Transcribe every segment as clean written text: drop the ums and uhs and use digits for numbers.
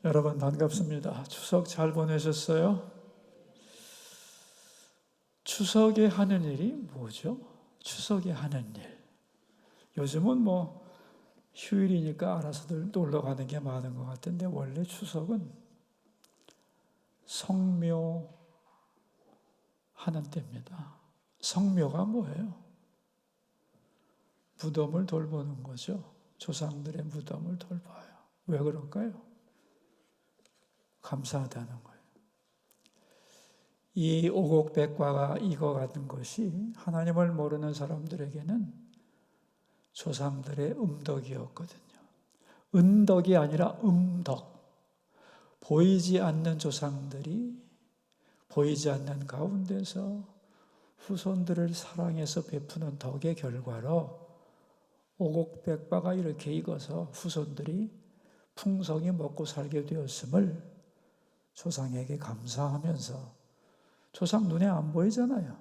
여러분 반갑습니다. 추석 잘 보내셨어요? 추석에 하는 일이 뭐죠? 추석에 하는 일. 요즘은 휴일이니까 알아서들 놀러 가는 게 많은 것 같은데 원래 추석은 성묘하는 때입니다. 성묘가 뭐예요? 무덤을 돌보는 거죠. 조상들의 무덤을 돌봐요. 왜 그럴까요? 감사하다는 거예요. 이 오곡백과가 익어가는 것이 하나님을 모르는 사람들에게는 조상들의 음덕이었거든요. 은덕이 아니라 음덕. 보이지 않는 조상들이 보이지 않는 가운데서 후손들을 사랑해서 베푸는 덕의 결과로 오곡백과가 이렇게 익어서 후손들이 풍성히 먹고 살게 되었음을 조상에게 감사하면서, 조상 눈에 안 보이잖아요.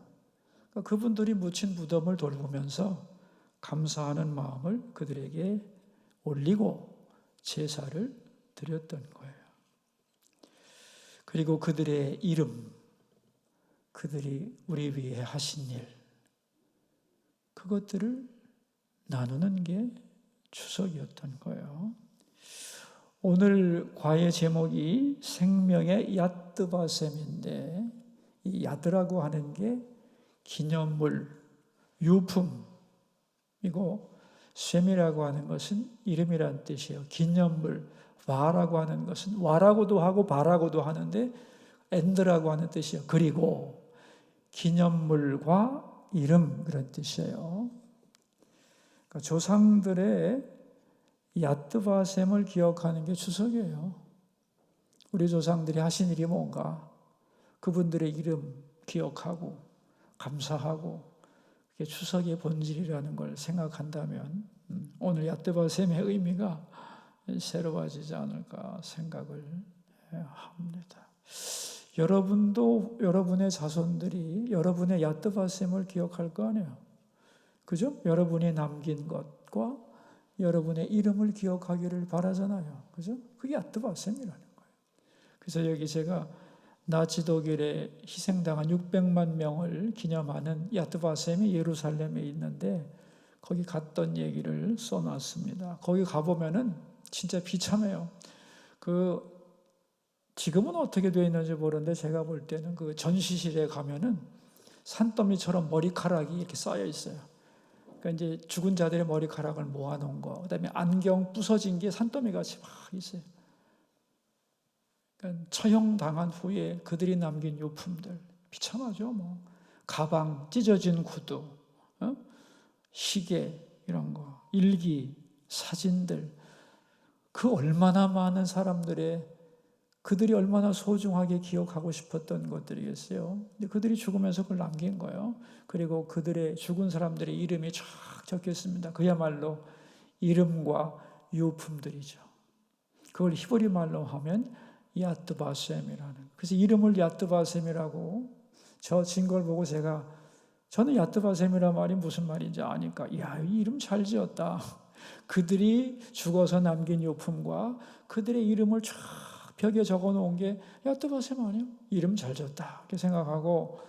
그러니까 그분들이 묻힌 무덤을 돌보면서 감사하는 마음을 그들에게 올리고 제사를 드렸던 거예요. 그리고 그들의 이름, 그들이 우리 위해 하신 일, 그것들을 나누는 게 추석이었던 거예요. 오늘 과의 제목이 생명의 야뜨바셈인데, 이 야드라고 하는 게 기념물, 유품이고, 셈이라고 하는 것은 이름이란 뜻이에요. 기념물, 와라고 하는 것은 와라고도 하고 바라고도 하는데 엔드라고 하는 뜻이에요. 그리고 기념물과 이름, 그런 뜻이에요. 그러니까 조상들의 야뜨바셈을 기억하는 게 추석이에요. 우리 조상들이 하신 일이 뭔가 그분들의 이름 기억하고 감사하고, 그게 추석의 본질이라는 걸 생각한다면 오늘 야뜨바셈의 의미가 새로워지지 않을까 생각을 합니다. 여러분도 여러분의 자손들이 여러분의 야뜨바셈을 기억할 거 아니에요. 그죠? 여러분이 남긴 것과 여러분의 이름을 기억하기를 바라잖아요. 그죠? 그게 야뜨바셈이라는 거예요. 그래서 여기 제가 나치 독일에 희생당한 600만 명을 기념하는 야뜨바셈이 예루살렘에 있는데 거기 갔던 얘기를 써놨습니다. 거기 가보면은 진짜 비참해요. 지금은 어떻게 되어 있는지 모르는데 제가 볼 때는 그 전시실에 가면은 산더미처럼 머리카락이 이렇게 쌓여 있어요. 그러니까 이제 죽은 자들의 머리카락을 모아놓은 거, 그다음에 안경 부서진 게 산더미같이 막 있어요. 그러니까 처형당한 후에 그들이 남긴 유품들, 비참하죠. 가방, 찢어진 구두, 시계 이런 거, 일기, 사진들, 그 얼마나 많은 사람들의, 그들이 얼마나 소중하게 기억하고 싶었던 것들이겠어요. 근데 그들이 죽으면서 그걸 남긴 거예요. 그리고 그들의 죽은 사람들의 이름이 쫙 적혀 있습니다. 그야말로 이름과 유품들이죠. 그걸 히브리 말로 하면 야뜨바셈이라는. 그래서 이름을 야뜨바셈이라고, 저 증거를 보고 저는 야뜨바셈이란 말이 무슨 말인지 아니까, 야, 이 이름 잘 지었다. 그들이 죽어서 남긴 유품과 그들의 이름을 쫙 벽에 적어 놓은 게 야뜨바셈 아니에요? 이름 잘 지었다. 이렇게 생각하고,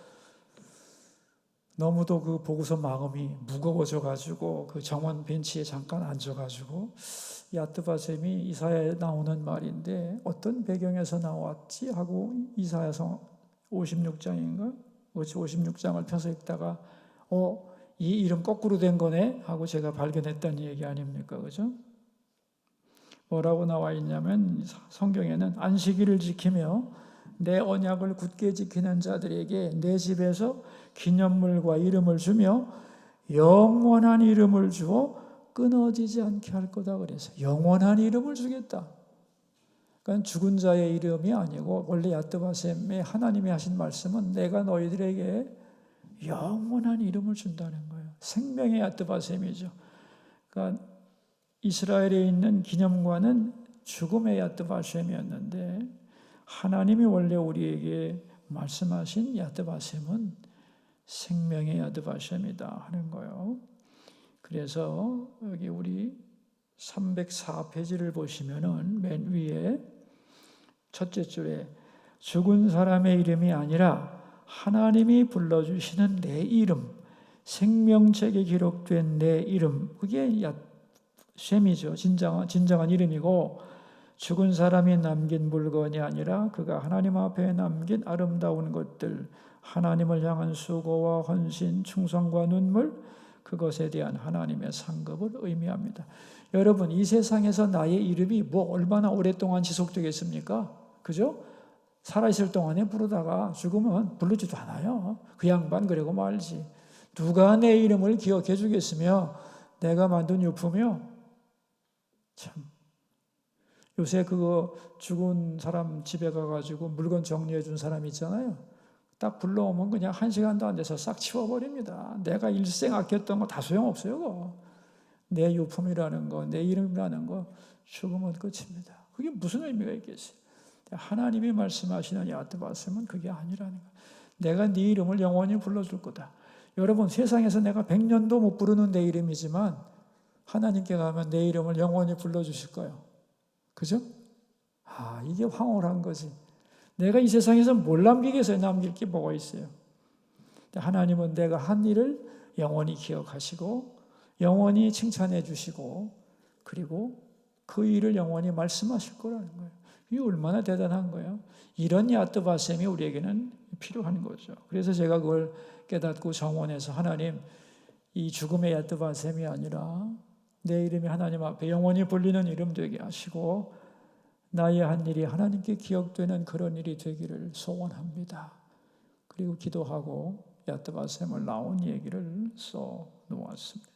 너무도 그 보고서 마음이 무거워져가지고 그 정원 벤치에 잠깐 앉아가지고, 야뜨바셈이 이사야에 나오는 말인데 어떤 배경에서 나왔지 하고 이사야서 56장인가? 56장을 펴서 읽다가 이 이름 거꾸로 된 거네 하고 제가 발견했던 얘기 아닙니까? 그죠? 뭐라고 나와 있냐면 성경에는 안식일을 지키며 내 언약을 굳게 지키는 자들에게 내 집에서 기념물과 이름을 주며 영원한 이름을 주어 끊어지지 않게 할 거다 그래서 영원한 이름을 주겠다. 그러니까 죽은 자의 이름이 아니고, 원래 야뜨바셈에 하나님이 하신 말씀은 내가 너희들에게 영원한 이름을 준다는 거예요. 생명의 야뜨바셈이죠. 그러니까 이스라엘에 있는 기념관은 죽음의 야뜨바셈이었는데 하나님이 원래 우리에게 말씀하신 야뜨바셈은 생명의 야뜨바셈이다 하는 거예요. 그래서 여기 우리 304페이지를 보시면은 맨 위에 첫째 줄에 죽은 사람의 이름이 아니라 하나님이 불러주시는 내 이름, 생명책에 기록된 내 이름, 그게 셈이죠. 진정한 이름이고, 죽은 사람이 남긴 물건이 아니라 그가 하나님 앞에 남긴 아름다운 것들, 하나님을 향한 수고와 헌신, 충성과 눈물, 그것에 대한 하나님의 상급을 의미합니다. 여러분, 이 세상에서 나의 이름이 뭐 얼마나 오랫동안 지속되겠습니까? 그죠? 살아있을 동안에 부르다가 죽으면 부르지도 않아요. 그 양반 그러고 말지. 누가 내 이름을 기억해 주겠으며 내가 만든 유품이요? 참. 요새 그거 죽은 사람 집에 가가지고 물건 정리해 준 사람 있잖아요. 딱 불러오면 그냥 1시간도 안 돼서 싹 치워버립니다. 내가 일생 아꼈던 거 다 소용없어요. 그거. 내 유품이라는 거, 내 이름이라는 거 죽으면 끝입니다. 그게 무슨 의미가 있겠어요? 하나님이 말씀하시는 야트바셈은 그게 아니라는 거예요. 내가 네 이름을 영원히 불러줄 거다. 여러분, 세상에서 내가 100년도 못 부르는 내 이름이지만 하나님께 가면 내 이름을 영원히 불러주실 거예요. 그죠? 이게 황홀한 거지. 내가 이 세상에서 뭘 남기겠어요? 남길 게 뭐가 있어요? 하나님은 내가 한 일을 영원히 기억하시고 영원히 칭찬해 주시고 그리고 그 일을 영원히 말씀하실 거라는 거예요. 이게 얼마나 대단한 거예요. 이런 야트바셈이 우리에게는 필요한 거죠. 그래서 제가 그걸 깨닫고 정원해서 하나님, 이 죽음의 야트바셈이 아니라 내 이름이 하나님 앞에 영원히 불리는 이름 되게 하시고 나의 한 일이 하나님께 기억되는 그런 일이 되기를 소원합니다. 그리고 기도하고 야트바셈을 나온 얘기를 써 놓았습니다.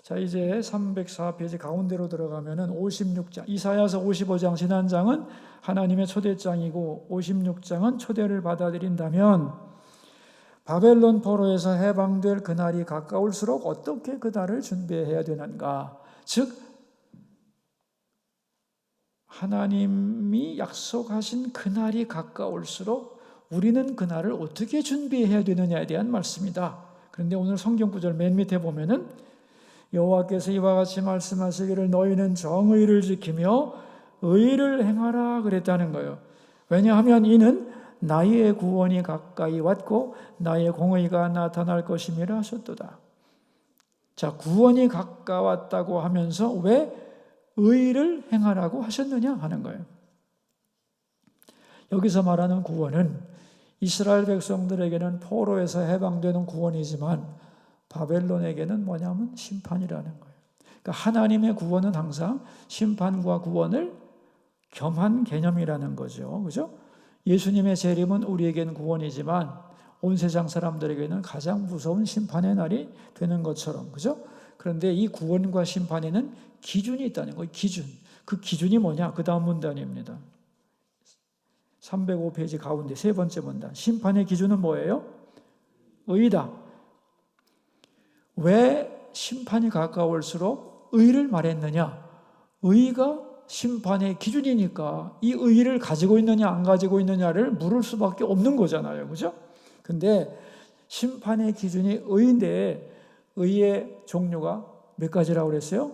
자, 이제 304페이지 가운데로 들어가면은 56장, 이사야서 55장 지난장은 하나님의 초대장이고 56장은 초대를 받아들인다면 바벨론 포로에서 해방될 그날이 가까울수록 어떻게 그날을 준비해야 되는가? 즉 하나님이 약속하신 그날이 가까울수록 우리는 그날을 어떻게 준비해야 되느냐에 대한 말씀이다. 그런데 오늘 성경 구절 맨 밑에 보면은 여호와께서 이와 같이 말씀하시기를 너희는 정의를 지키며 의를 행하라 그랬다는 거예요. 왜냐하면 이는 나의 구원이 가까이 왔고 나의 공의가 나타날 것임이라 하셨도다. 자, 구원이 가까웠다고 하면서 왜 의를 행하라고 하셨느냐 하는 거예요. 여기서 말하는 구원은 이스라엘 백성들에게는 포로에서 해방되는 구원이지만 바벨론에게는 뭐냐면 심판이라는 거예요. 그러니까 하나님의 구원은 항상 심판과 구원을 겸한 개념이라는 거죠. 그죠? 예수님의 재림은 우리에게는 구원이지만 온 세상 사람들에게는 가장 무서운 심판의 날이 되는 것처럼. 그죠? 그런데 이 구원과 심판에는 기준이 있다는 거예요. 기준. 그 기준이 뭐냐? 그 다음 문단입니다. 305페이지 가운데 세 번째 문단. 심판의 기준은 뭐예요? 의다. 왜 심판이 가까울수록 의를 말했느냐? 의가 심판의 기준이니까 이 의를 가지고 있느냐 안 가지고 있느냐를 물을 수밖에 없는 거잖아요. 그죠? 근데 심판의 기준이 의인데 의의 종류가 몇 가지라고 그랬어요?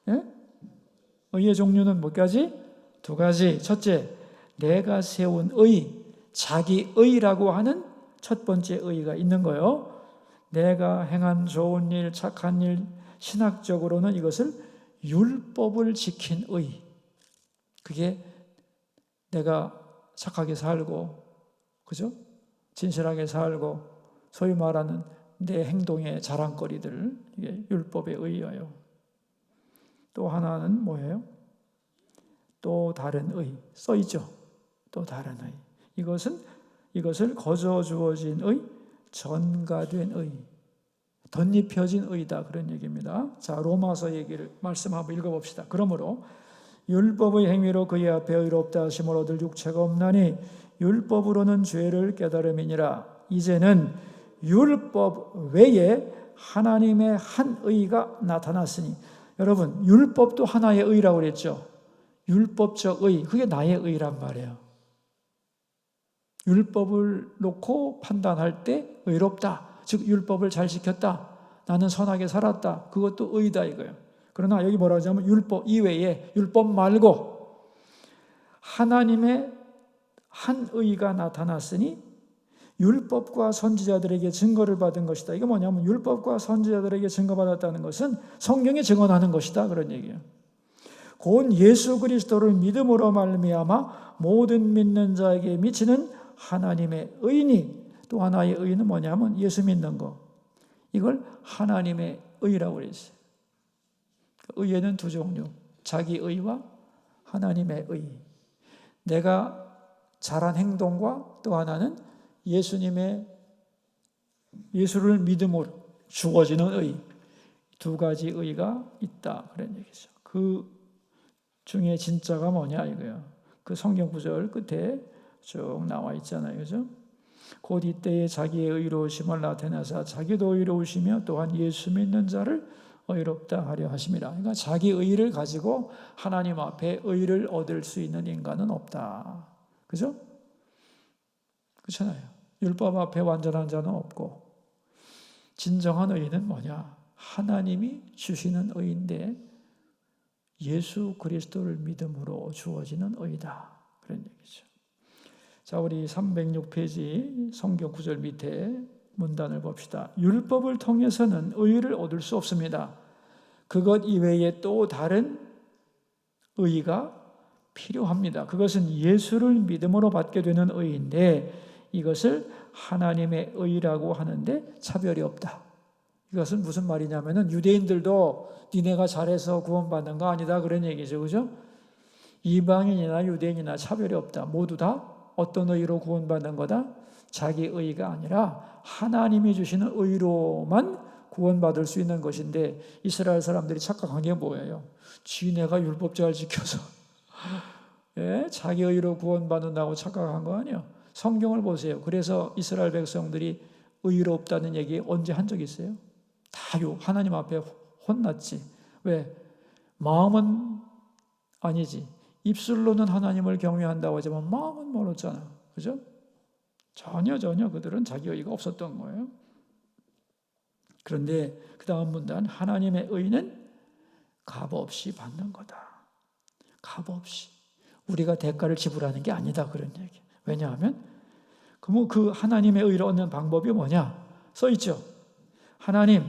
예? 의의 종류는 몇 가지? 두 가지. 첫째, 내가 세운 의, 자기 의라고 하는 첫 번째 의가 있는 거예요. 내가 행한 좋은 일, 착한 일, 신학적으로는 이것을 율법을 지킨 의. 그게 내가 착하게 살고, 그죠? 진실하게 살고, 소위 말하는 내 행동의 자랑거리들, 이게 율법의 의예요. 또 하나는 뭐예요? 또 다른 의, 써있죠? 또 다른 의. 이것을 거저 주어진 의, 전가된 의, 덧입혀진 의다 그런 얘기입니다. 자, 로마서 얘기를 말씀 한번 읽어봅시다. 그러므로 율법의 행위로 그의 앞에 의롭다 하심을 얻을 육체가 없나니 율법으로는 죄를 깨달음이니라. 이제는 율법 외에 하나님의 한 의가 나타났으니, 여러분 율법도 하나의 의라고 그랬죠. 율법적 의, 그게 나의 의란 말이에요. 율법을 놓고 판단할 때 의롭다, 즉 율법을 잘 지켰다, 나는 선하게 살았다, 그것도 의다 이거예요. 그러나 여기 뭐라고 하냐면 율법 이외에, 율법 말고 하나님의 한 의가 나타났으니 율법과 선지자들에게 증거를 받은 것이다. 이게 뭐냐면 율법과 선지자들에게 증거받았다는 것은 성경이 증언하는 것이다, 그런 얘기예요. 곧 예수 그리스도를 믿음으로 말미암아 모든 믿는 자에게 미치는 하나님의 의니, 또 하나의 의는 뭐냐면 예수 믿는 거. 이걸 하나님의 의라고 그랬어요. 의에는 두 종류, 자기 의와 하나님의 의. 내가 잘한 행동과 또 하나는 예수를 믿음으로 주어지는 의. 두 가지 의가 있다, 그런 얘기죠. 그 중에 진짜가 뭐냐 이거예요. 그 성경 구절 끝에 쭉 나와 있잖아요, 그죠? 곧 이때에 자기의 의로우심을 나타내사 자기도 의로우시며 또한 예수 믿는 자를 의롭다 하려 하심이라. 그러니까 자기 의를 가지고 하나님 앞에 의를 얻을 수 있는 인간은 없다, 그죠? 그렇잖아요. 율법 앞에 완전한 자는 없고, 진정한 의는 뭐냐? 하나님이 주시는 의인데 예수 그리스도를 믿음으로 주어지는 의다, 그런 얘기죠. 자, 우리 306페이지 성경 구절 밑에 문단을 봅시다. 율법을 통해서는 의를 얻을 수 없습니다. 그것 이외에 또 다른 의가 필요합니다. 그것은 예수를 믿음으로 받게 되는 의인데 이것을 하나님의 의라고 하는데 차별이 없다. 이것은 무슨 말이냐면은 유대인들도 니네가 잘해서 구원받는 거 아니다, 그런 얘기죠, 그죠? 이방인이나 유대인이나 차별이 없다. 모두 다 어떤 의로 구원받는 거다? 자기 의가 아니라 하나님이 주시는 의로만 구원받을 수 있는 것인데, 이스라엘 사람들이 착각한 게 뭐예요? 지네가 율법 잘 지켜서 자기 의로 구원받는다고 착각한 거 아니에요. 성경을 보세요. 그래서 이스라엘 백성들이 의롭다는 얘기 언제 한 적 있어요? 다 하나님 앞에 혼났지. 왜? 마음은 아니지. 입술로는 하나님을 경외한다고 하지만 마음은 멀었잖아, 그죠? 전혀 그들은 자기 의가 없었던 거예요. 그런데 그 다음 문단, 하나님의 의는 값없이 받는 거다. 값없이. 우리가 대가를 지불하는 게 아니다, 그런 얘기. 왜냐하면 그럼 그 하나님의 의를 얻는 방법이 뭐냐? 써 있죠. 하나님,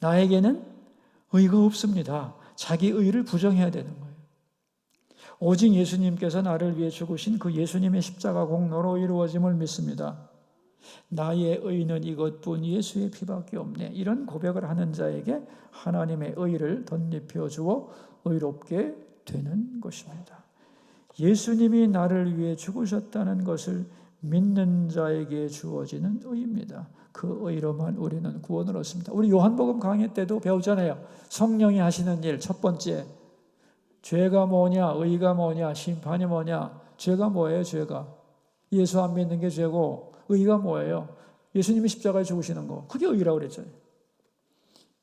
나에게는 의가 없습니다. 자기 의를 부정해야 되는 거예요. 오직 예수님께서 나를 위해 죽으신 그 예수님의 십자가 공로로 이루어짐을 믿습니다. 나의 의는 이것뿐 예수의 피밖에 없네. 이런 고백을 하는 자에게 하나님의 의를 덧입혀 주어 의롭게 되는 것입니다. 예수님이 나를 위해 죽으셨다는 것을 믿는 자에게 주어지는 의입니다. 그 의로만 우리는 구원을 얻습니다. 우리 요한복음 강의 때도 배우잖아요. 성령이 하시는 일, 첫 번째, 죄가 뭐냐, 의가 뭐냐, 심판이 뭐냐. 죄가 뭐예요? 죄가 예수 안 믿는 게 죄고, 의가 뭐예요? 예수님이 십자가에 죽으시는 거, 그게 의라고 그랬잖아요.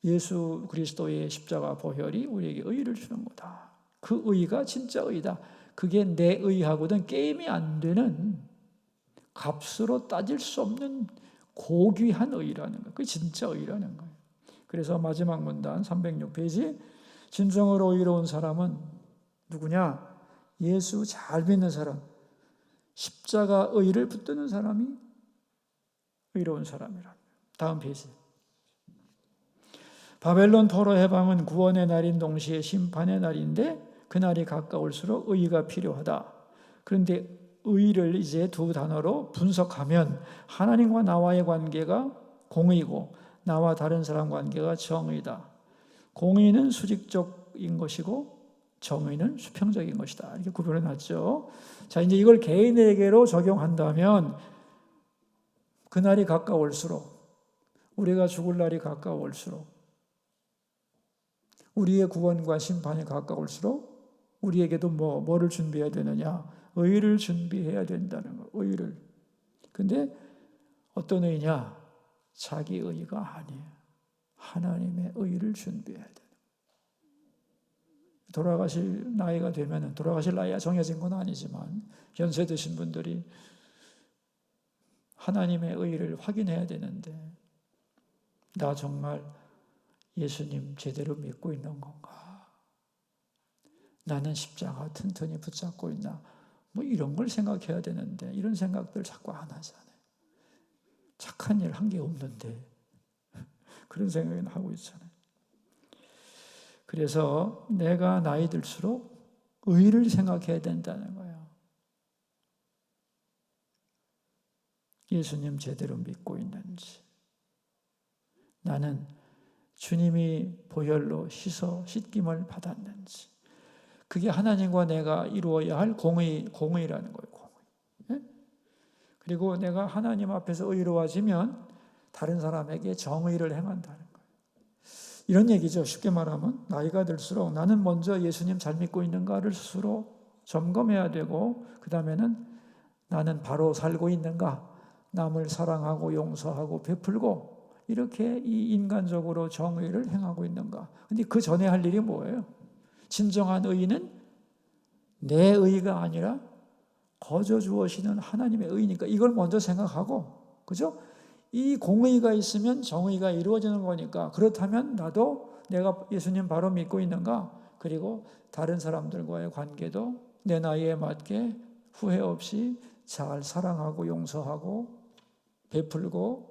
예수 그리스도의 십자가 보혈이 우리에게 의를 주는 거다. 그 의가 진짜 의다. 그게 내 의하고는 게임이 안 되는, 값으로 따질 수 없는 고귀한 의라는 거예요. 그게 진짜 의라는 거예요. 그래서 마지막 문단 306페이지, 진정으로 의로운 사람은 누구냐? 예수 잘 믿는 사람, 십자가 의를 붙드는 사람이 의로운 사람이라. 다음 페이지. 바벨론 포로 해방은 구원의 날인 동시에 심판의 날인데 그날이 가까울수록 의가 필요하다. 그런데 의를 이제 두 단어로 분석하면 하나님과 나와의 관계가 공의고 나와 다른 사람 관계가 정의다. 공의는 수직적인 것이고 정의는 수평적인 것이다. 이렇게 구별해 놨죠. 자, 이제 이걸 개인에게로 적용한다면 그날이 가까울수록, 우리가 죽을 날이 가까울수록, 우리의 구원과 심판이 가까울수록 우리에게도 뭐를 준비해야 되느냐? 의를 준비해야 된다는 거. 의를. 근데 어떤 의냐? 자기 의가 아니에요. 하나님의 의를 준비해야 돼요. 돌아가실 나이가 되면, 돌아가실 나이가 정해진 건 아니지만 연세 드신 분들이 하나님의 의를 확인해야 되는데, 나 정말 예수님 제대로 믿고 있는 건가? 나는 십자가 튼튼히 붙잡고 있나? 뭐 이런 걸 생각해야 되는데 이런 생각들 자꾸 안 하잖아요. 착한 일 한 게 없는데 그런 생각은 하고 있잖아요. 그래서 내가 나이 들수록 의를 생각해야 된다는 거예요. 예수님 제대로 믿고 있는지, 나는 주님이 보혈로 씻김을 받았는지, 그게 하나님과 내가 이루어야 할 공의라는 거예요. 공의. 네? 그리고 내가 하나님 앞에서 의로워지면 다른 사람에게 정의를 행한다는 거예요. 이런 얘기죠. 쉽게 말하면 나이가 들수록 나는 먼저 예수님 잘 믿고 있는가를 스스로 점검해야 되고, 그 다음에는 나는 바로 살고 있는가, 남을 사랑하고 용서하고 베풀고 이렇게 이 인간적으로 정의를 행하고 있는가. 근데 그 전에 할 일이 뭐예요? 진정한 의는 내 의가 아니라 거저 주어시는 하나님의 의니까 이걸 먼저 생각하고, 그죠? 이 공의가 있으면 정의가 이루어지는 거니까, 그렇다면 나도 내가 예수님 바로 믿고 있는가, 그리고 다른 사람들과의 관계도 내 나이에 맞게 후회 없이 잘 사랑하고 용서하고 베풀고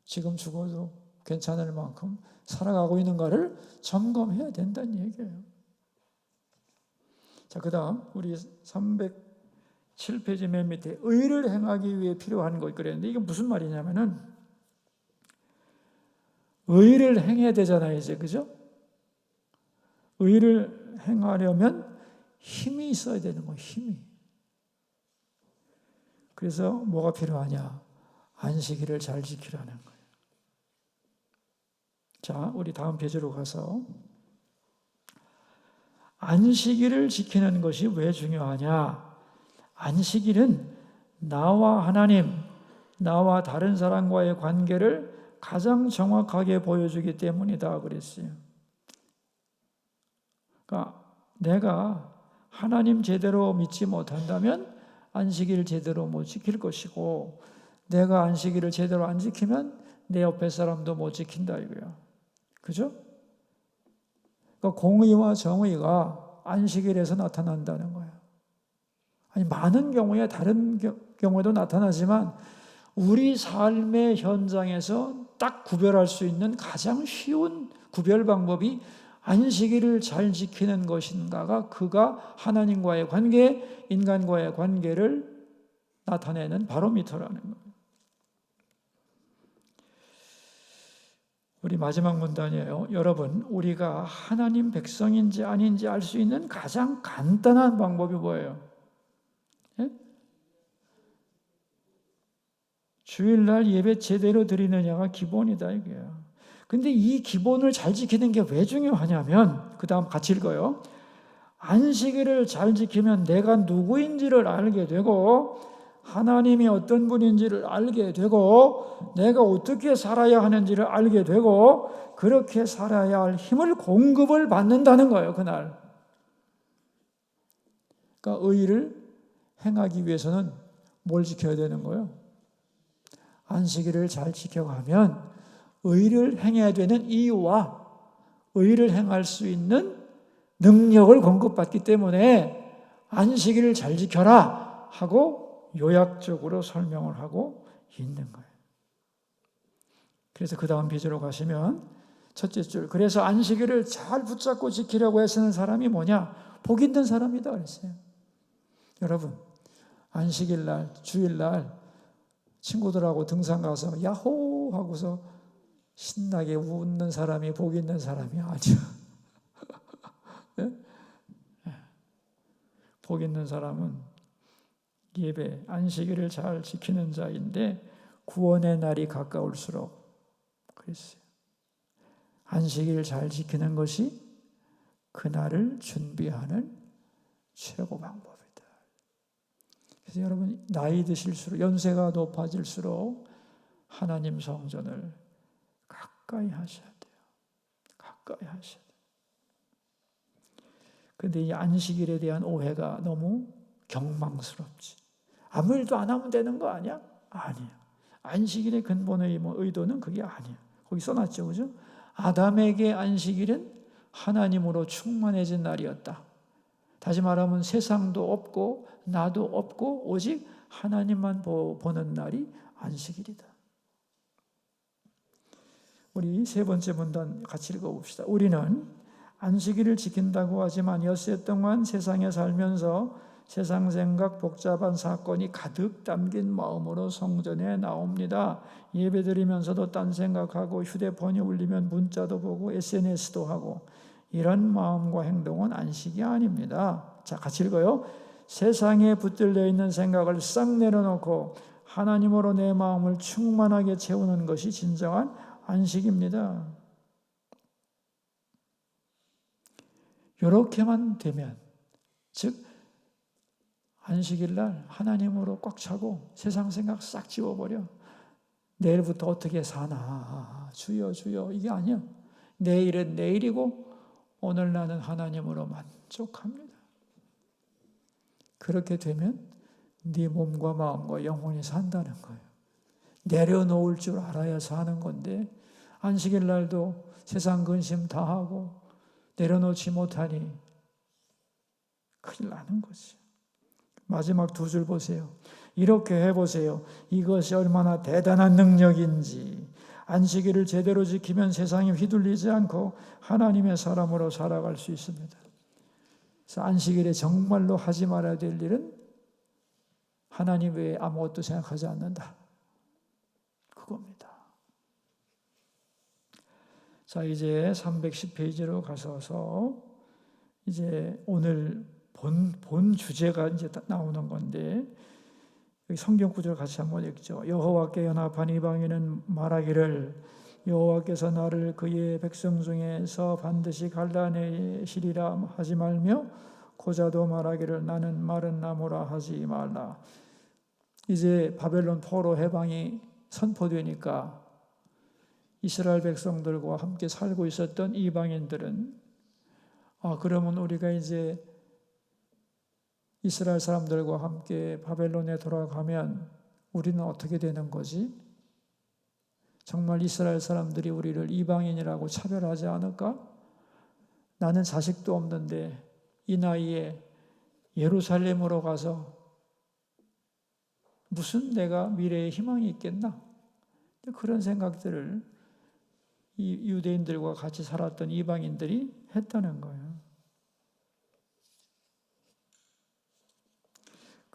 지금 죽어도 괜찮을 만큼 살아가고 있는가를 점검해야 된다는 얘기예요. 자, 그 다음 우리 307페이지 맨 밑에 의를 행하기 위해 필요한 것 그랬는데, 이게 무슨 말이냐면은 의를 행해야 되잖아요, 이제. 그죠? 의를 행하려면 힘이 있어야 되는 거예요, 힘이. 그래서 뭐가 필요하냐? 안식일을 잘 지키라는 거예요. 자, 우리 다음 페이지로 가서 안식일을 지키는 것이 왜 중요하냐? 안식일은 나와 하나님, 나와 다른 사람과의 관계를 가장 정확하게 보여주기 때문이다 그랬어요. 그러니까 내가 하나님 제대로 믿지 못한다면 안식일을 제대로 못 지킬 것이고, 내가 안식일을 제대로 안 지키면 내 옆에 사람도 못 지킨다 이거야. 그죠? 그러니까 공의와 정의가 안식일에서 나타난다는 거예요. 아니, 많은 경우에 다른 경우에도 나타나지만 우리 삶의 현장에서 딱 구별할 수 있는 가장 쉬운 구별 방법이 안식일을 잘 지키는 것인가가, 그가 하나님과의 관계, 인간과의 관계를 나타내는 바로미터라는 거예요. 우리 마지막 문단이에요. 여러분, 우리가 하나님 백성인지 아닌지 알 수 있는 가장 간단한 방법이 뭐예요? 예? 주일날 예배 제대로 드리느냐가 기본이다 이거예요. 근데 이 기본을 잘 지키는 게 왜 중요하냐면, 그 다음 같이 읽어요. 안식일을 잘 지키면 내가 누구인지를 알게 되고, 하나님이 어떤 분인지를 알게 되고, 내가 어떻게 살아야 하는지를 알게 되고, 그렇게 살아야 할 힘을 공급을 받는다는 거예요, 그날. 그러니까 의를 행하기 위해서는 뭘 지켜야 되는 거예요? 안식일을 잘 지켜가면 의를 행해야 되는 이유와 의를 행할 수 있는 능력을 공급받기 때문에 안식일을 잘 지켜라 하고 요약적으로 설명을 하고 있는 거예요. 그래서 그 다음 페이지로 가시면 첫째 줄, 그래서 안식일을 잘 붙잡고 지키려고 애쓰는 사람이 뭐냐? 복 있는 사람이다 그랬어요. 여러분, 안식일날, 주일날 친구들하고 등산 가서 야호 하고서 신나게 웃는 사람이 복 있는 사람이 아니야. 네? 복 있는 사람은 예배, 안식일을 잘 지키는 자인데 구원의 날이 가까울수록 그랬어요. 안식일을 잘 지키는 것이 그날을 준비하는 최고 방법이다. 그래서 여러분, 나이 드실수록, 연세가 높아질수록 하나님 성전을 가까이 하셔야 돼요. 가까이 하셔야 돼요. 그런데 이 안식일에 대한 오해가 너무 경망스럽지. 아무 일도 안 하면 되는 거 아니야? 아니야. 안식일의 근본의 의도는 그게 아니야. 거기 써놨죠, 그죠? 아담에게 안식일은 하나님으로 충만해진 날이었다. 다시 말하면 세상도 없고 나도 없고 오직 하나님만 보는 날이 안식일이다. 우리 세 번째 문단 같이 읽어봅시다. 우리는 안식일을 지킨다고 하지만 엿새 동안 세상에 살면서 세상 생각, 복잡한 사건이 가득 담긴 마음으로 성전에 나옵니다. 예배드리면서도 딴 생각하고 휴대폰이 울리면 문자도 보고 SNS도 하고 이런 마음과 행동은 안식이 아닙니다. 자, 같이 읽어요. 세상에 붙들려 있는 생각을 싹 내려놓고 하나님으로 내 마음을 충만하게 채우는 것이 진정한 안식입니다. 이렇게만 되면, 즉 안식일 날 하나님으로 꽉 차고 세상 생각 싹 지워버려. 내일부터 어떻게 사나, 주여 주여, 이게 아니야. 내일은 내일이고 오늘 나는 하나님으로 만족합니다. 그렇게 되면 네 몸과 마음과 영혼이 산다는 거예요. 내려놓을 줄 알아야 사는 건데 안식일 날도 세상 근심 다 하고 내려놓지 못하니 큰일 나는 거지. 마지막 두 줄 보세요. 이렇게 해보세요. 이것이 얼마나 대단한 능력인지. 안식일을 제대로 지키면 세상에 휘둘리지 않고 하나님의 사람으로 살아갈 수 있습니다. 그래서 안식일에 정말로 하지 말아야 될 일은 하나님 외에 아무것도 생각하지 않는다. 그겁니다. 자, 이제 310페이지로 가셔서 이제 오늘 본 주제가 이제 나오는 건데, 성경 구절 같이 한번 읽죠. 여호와께 연합한 이방인은 말하기를 여호와께서 나를 그의 백성 중에서 반드시 갈라내시리라 하지 말며 고자도 말하기를 나는 마른 나무라 하지 말라. 이제 바벨론 포로 해방이 선포되니까 이스라엘 백성들과 함께 살고 있었던 이방인들은 그러면 우리가 이제 이스라엘 사람들과 함께 바벨론에 돌아가면 우리는 어떻게 되는 거지? 정말 이스라엘 사람들이 우리를 이방인이라고 차별하지 않을까? 나는 자식도 없는데 이 나이에 예루살렘으로 가서 무슨 내가 미래에 희망이 있겠나? 그런 생각들을 이 유대인들과 같이 살았던 이방인들이 했다는 거예요.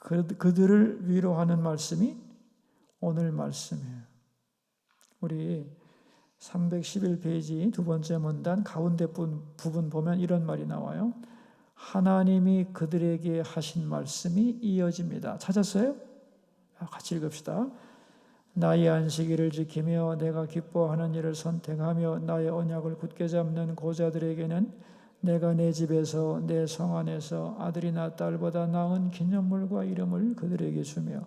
그들을 위로하는 말씀이 오늘 말씀이에요. 우리 311페이지 두 번째 문단 가운데 부분 보면 이런 말이 나와요. 하나님이 그들에게 하신 말씀이 이어집니다. 찾았어요? 같이 읽읍시다. 나의 안식일을 지키며 내가 기뻐하는 일을 선택하며 나의 언약을 굳게 잡는 고자들에게는 내가 내 집에서 내 성 안에서 아들이나 딸보다 나은 기념물과 이름을 그들에게 주며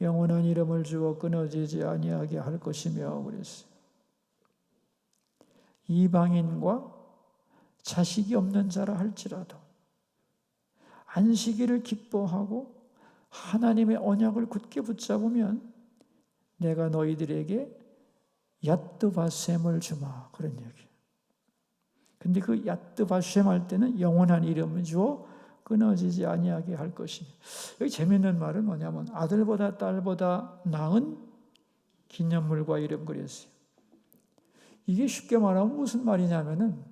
영원한 이름을 주어 끊어지지 아니하게 할 것이며 그랬어요. 이방인과 자식이 없는 자라 할지라도 안식일을 기뻐하고 하나님의 언약을 굳게 붙잡으면 내가 너희들에게 얏드바셈을 주마, 그런 얘기예요. 근데 그 얏드바셈 할 때는 영원한 이름을 주어 끊어지지 아니하게 할 것이며, 여기 재미있는 말은 뭐냐면 아들보다 딸보다 나은 기념물과 이름 그랬어요. 이게 쉽게 말하면 무슨 말이냐면은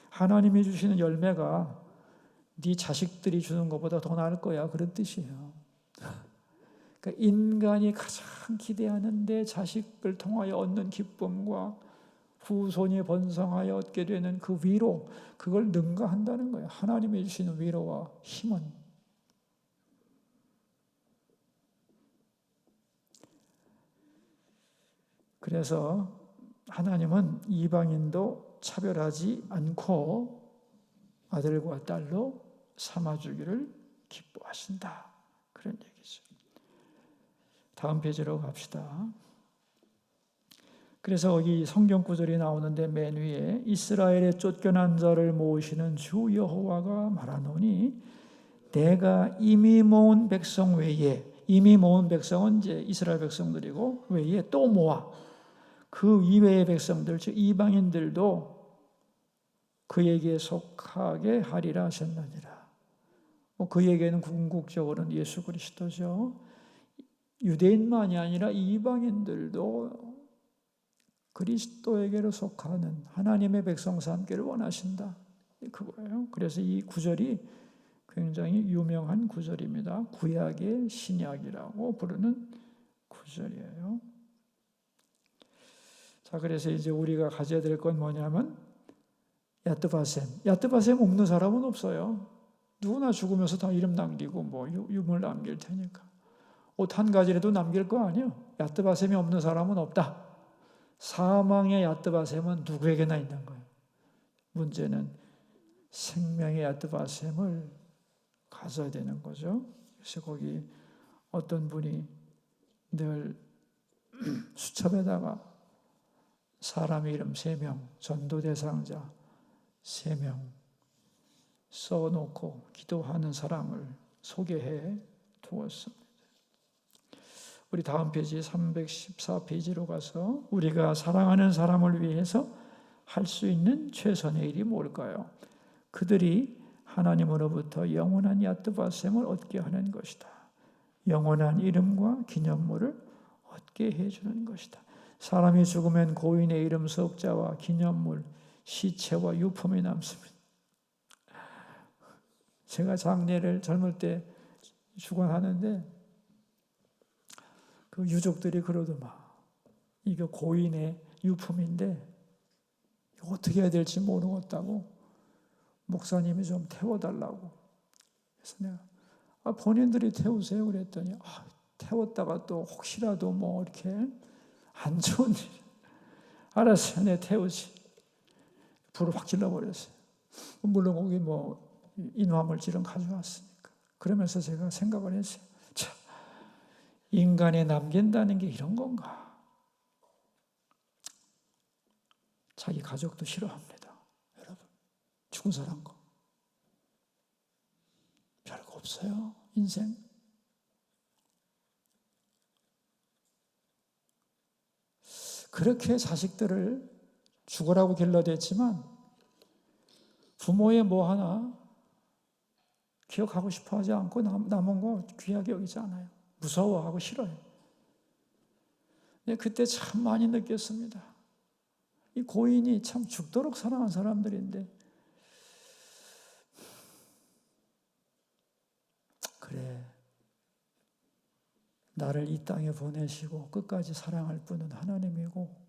하나님이 주시는 열매가 네 자식들이 주는 것보다 더 나을 거야, 그런 뜻이에요. 그러니까 인간이 가장 기대하는 내 자식을 통하여 얻는 기쁨과 후손이 번성하여 얻게 되는 그 위로, 그걸 능가한다는 거예요. 하나님이 주시는 위로와 힘은. 그래서 하나님은 이방인도 차별하지 않고 아들과 딸로 삼아주기를 기뻐하신다, 그런 얘기죠. 다음 페이지로 갑시다. 그래서 여기 성경 구절이 나오는데 맨 위에 이스라엘의 쫓겨난 자를 모으시는 주 여호와가 말하노니 내가 이미 모은 백성 외에, 이미 모은 백성은 이제 이스라엘 백성들이고 외에 또 모아 그 이외의 백성들, 즉 이방인들도 그에게 속하게 하리라 하셨느니라. 그에게는 궁극적으로는 예수 그리스도죠. 유대인만이 아니라 이방인들도 그리스도에게로 속하는 하나님의 백성 삼기를 원하신다. 그거예요. 그래서 이 구절이 굉장히 유명한 구절입니다. 구약의 신약이라고 부르는 구절이에요. 자, 그래서 이제 우리가 가져야 될 건 뭐냐면 야뜨바셈. 야뜨바셈 없는 사람은 없어요. 누구나 죽으면서 다 이름 남기고 유물 남길 테니까. 옷 한 가지라도 남길 거 아니에요. 야뜨바셈이 없는 사람은 없다. 사망의 야뜨바셈은 누구에게나 있는 거예요. 문제는 생명의 야뜨바셈을 가져야 되는 거죠. 그래서 거기 어떤 분이 늘 수첩에다가 사람 이름 3명, 전도 대상자 3명 써놓고 기도하는 사람을 소개해 두었습니다. 우리 다음 페이지 314페이지로 가서 우리가 사랑하는 사람을 위해서 할 수 있는 최선의 일이 뭘까요? 그들이 하나님으로부터 영원한 야뜨바셈을 얻게 하는 것이다. 영원한 이름과 기념물을 얻게 해주는 것이다. 사람이 죽으면 고인의 이름 석자와 기념물, 시체와 유품이 남습니다. 제가 장례를 젊을 때 주관하는데 그 유족들이 그러더만 이게 고인의 유품인데 어떻게 해야 될지 모르겠다고 목사님이 좀 태워달라고. 그래서 내가 본인들이 태우세요 그랬더니 태웠다가 또 혹시라도 이렇게 안 좋은 일 알았어요. 내 태우지. 불을 확 질러버렸어요. 물론 거기 인화물질은 가져왔으니까. 그러면서 제가 생각을 했어요. 참, 인간에 남긴다는 게 이런 건가? 자기 가족도 싫어합니다. 여러분, 죽은 사람 거. 별거 없어요, 인생. 그렇게 자식들을 죽으라고 길러댔지만 부모의 하나 기억하고 싶어 하지 않고 남은 거 귀하게 여기지 않아요. 무서워하고 싫어요. 근데 그때 참 많이 느꼈습니다. 이 고인이 참 죽도록 사랑한 사람들인데 그래, 나를 이 땅에 보내시고 끝까지 사랑할 분은 하나님이고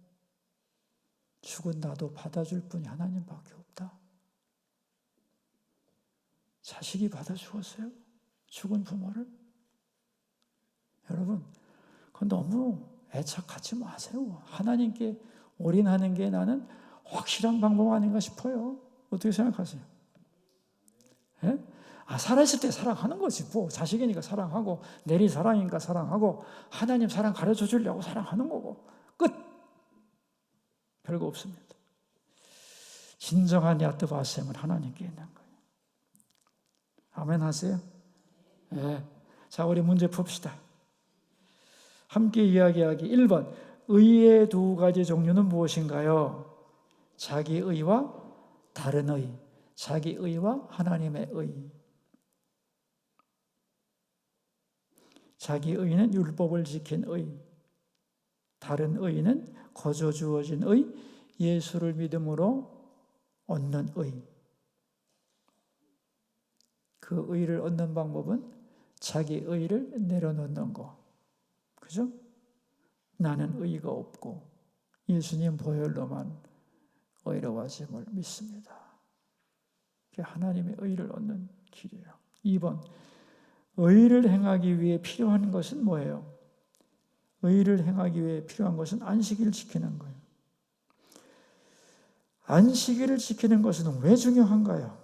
죽은 나도 받아줄 분이 하나님밖에 없다. 자식이 받아 죽었어요? 죽은 부모를? 여러분, 그건 너무 애착하지 마세요. 하나님께 올인하는 게 나는 확실한 방법 아닌가 싶어요. 어떻게 생각하세요? 예? 살아있을 때 사랑하는 거지. 자식이니까 사랑하고 내리 사랑이니까 사랑하고 하나님 사랑 가르쳐 주려고 사랑하는 거고 끝. 별거 없습니다. 진정한 야뜨바셈은 하나님께 있는 거예요. 아멘 하세요? 예. 자, 우리 문제 풉시다. 함께 이야기하기 1번. 의의 2가지 종류는 무엇인가요? 자기 의와 다른 의. 자기 의와 하나님의 의. 자기 의는 율법을 지킨 의. 다른 의는 거저 주어진 의, 예수를 믿음으로 얻는 의. 그 의를 얻는 방법은 자기 의를 내려놓는 거. 그죠? 나는 의가 없고 예수님 보혈로만 의로워짐을 믿습니다. 그게 하나님의 의를 얻는 길이에요. 2번, 의를 행하기 위해 필요한 것은 뭐예요? 의를 행하기 위해 필요한 것은 안식일을 지키는 거예요. 안식일을 지키는 것은 왜 중요한가요?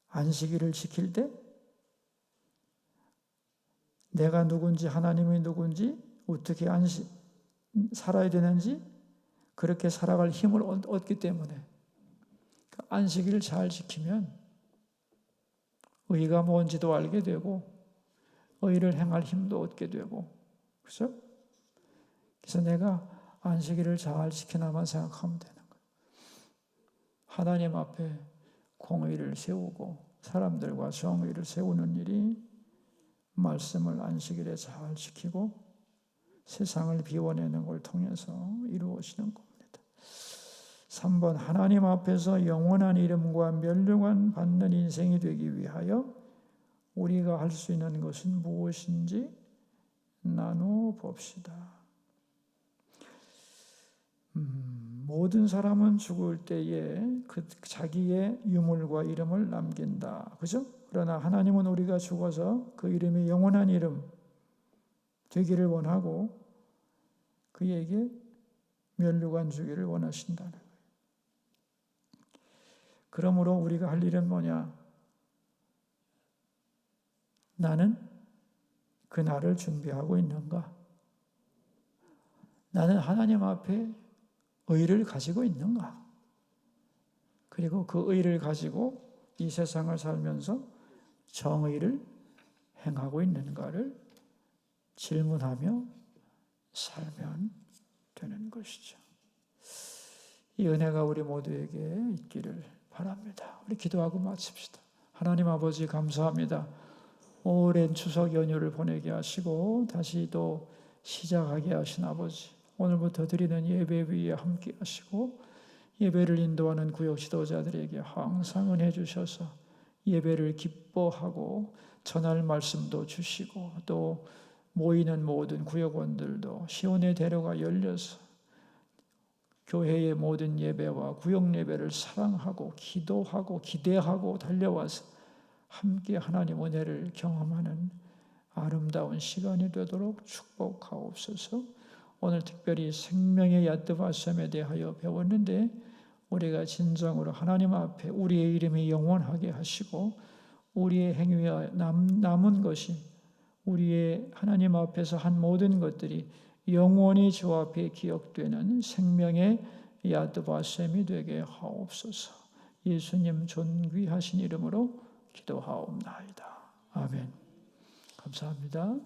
안식일을 지킬 때 내가 누군지 하나님이 누군지 어떻게 살아야 되는지 그렇게 살아갈 힘을 얻기 때문에 안식일을 잘 지키면 의가 뭔지도 알게 되고 의를 행할 힘도 얻게 되고 그렇죠? 그래서 내가 안식일을 잘 지키나만 생각하면 되는 거예요. 하나님 앞에 공의를 세우고 사람들과 정의를 세우는 일이 말씀을 안식일에 잘 지키고 세상을 비워내는 걸 통해서 이루어지는 겁니다. 3번, 하나님 앞에서 영원한 이름과 면류관 받는 인생이 되기 위하여 우리가 할 수 있는 것은 무엇인지 나누어 봅시다. 모든 사람은 죽을 때에 자기의 유물과 이름을 남긴다. 그죠? 그러나 하나님은 우리가 죽어서 그 이름이 영원한 이름 되기를 원하고 그에게 면류관 주기를 원하신다는 거예요. 그러므로 우리가 할 일은 뭐냐? 나는 그날을 준비하고 있는가? 나는 하나님 앞에 의를 가지고 있는가? 그리고 그 의를 가지고 이 세상을 살면서 정의를 행하고 있는가를 질문하며 살면 되는 것이죠. 이 은혜가 우리 모두에게 있기를 바랍니다. 우리 기도하고 마칩시다. 하나님 아버지 감사합니다. 오랜 추석 연휴를 보내게 하시고 다시 또 시작하게 하신 아버지, 오늘부터 드리는 예배 위에 함께 하시고 예배를 인도하는 구역 지도자들에게 항상 은혜 주셔서 예배를 기뻐하고 전할 말씀도 주시고 또 모이는 모든 구역원들도 시온의 대로가 열려서 교회의 모든 예배와 구역 예배를 사랑하고 기도하고 기대하고 달려와서 함께 하나님 은혜를 경험하는 아름다운 시간이 되도록 축복하옵소서. 오늘 특별히 생명의 야뜨바셈에 대하여 배웠는데 우리가 진정으로 하나님 앞에 우리의 이름이 영원하게 하시고 우리의 행위와 남은 것이 우리의 하나님 앞에서 한 모든 것들이 영원히 주 앞에 기억되는 생명의 야뜨바셈이 되게 하옵소서. 예수님 존귀하신 이름으로 기도하옵나이다. 아멘. 감사합니다.